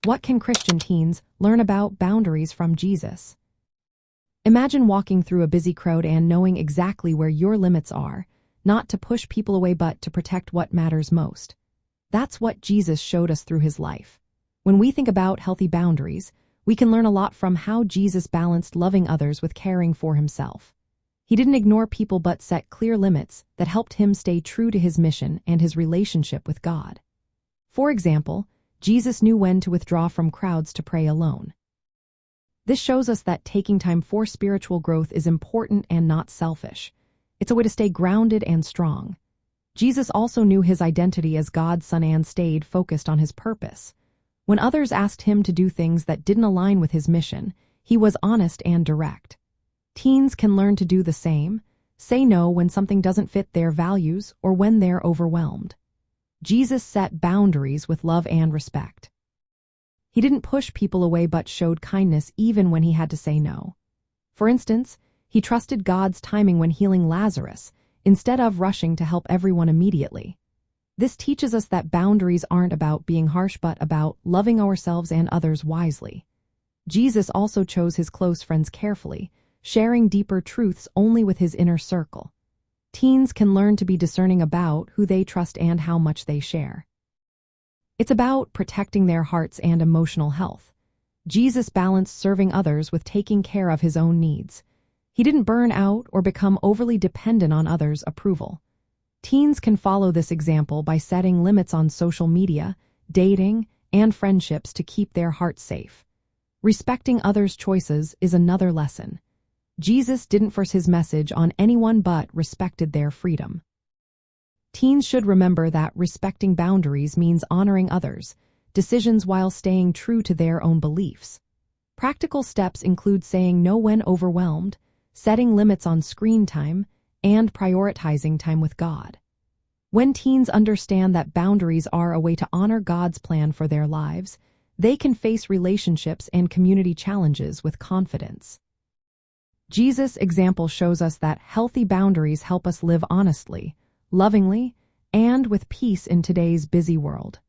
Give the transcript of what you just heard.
What can Christian teens learn about boundaries from Jesus? Imagine walking through a busy crowd and knowing exactly where your limits are, not to push people away but to protect what matters most. That's what Jesus showed us through his life. When we think about healthy boundaries, we can learn a lot from how Jesus balanced loving others with caring for himself. He didn't ignore people but set clear limits that helped him stay true to his mission and his relationship with God. For example, Jesus knew when to withdraw from crowds to pray alone. This shows us that taking time for spiritual growth is important and not selfish. It's a way to stay grounded and strong. Jesus also knew his identity as God's Son and stayed focused on his purpose. When others asked him to do things that didn't align with his mission, he was honest and direct. Teens can learn to do the same, say no when something doesn't fit their values or when they're overwhelmed. Jesus set boundaries with love and respect. He didn't push people away but showed kindness even when he had to say no. For instance, he trusted God's timing when healing Lazarus, instead of rushing to help everyone immediately. This teaches us that boundaries aren't about being harsh but about loving ourselves and others wisely. Jesus also chose his close friends carefully, sharing deeper truths only with his inner circle. Teens can learn to be discerning about who they trust and how much they share. It's about protecting their hearts and emotional health. Jesus balanced serving others with taking care of his own needs. He didn't burn out or become overly dependent on others' approval. Teens can follow this example by setting limits on social media, dating, and friendships to keep their hearts safe. Respecting others' choices is another lesson. Jesus didn't force his message on anyone but respected their freedom. Teens should remember that respecting boundaries means honoring others' decisions while staying true to their own beliefs. Practical steps include saying no when overwhelmed, setting limits on screen time, and prioritizing time with God. When teens understand that boundaries are a way to honor God's plan for their lives, they can face relationships and community challenges with confidence. Jesus' example shows us that healthy boundaries help us live honestly, lovingly, and with peace in today's busy world.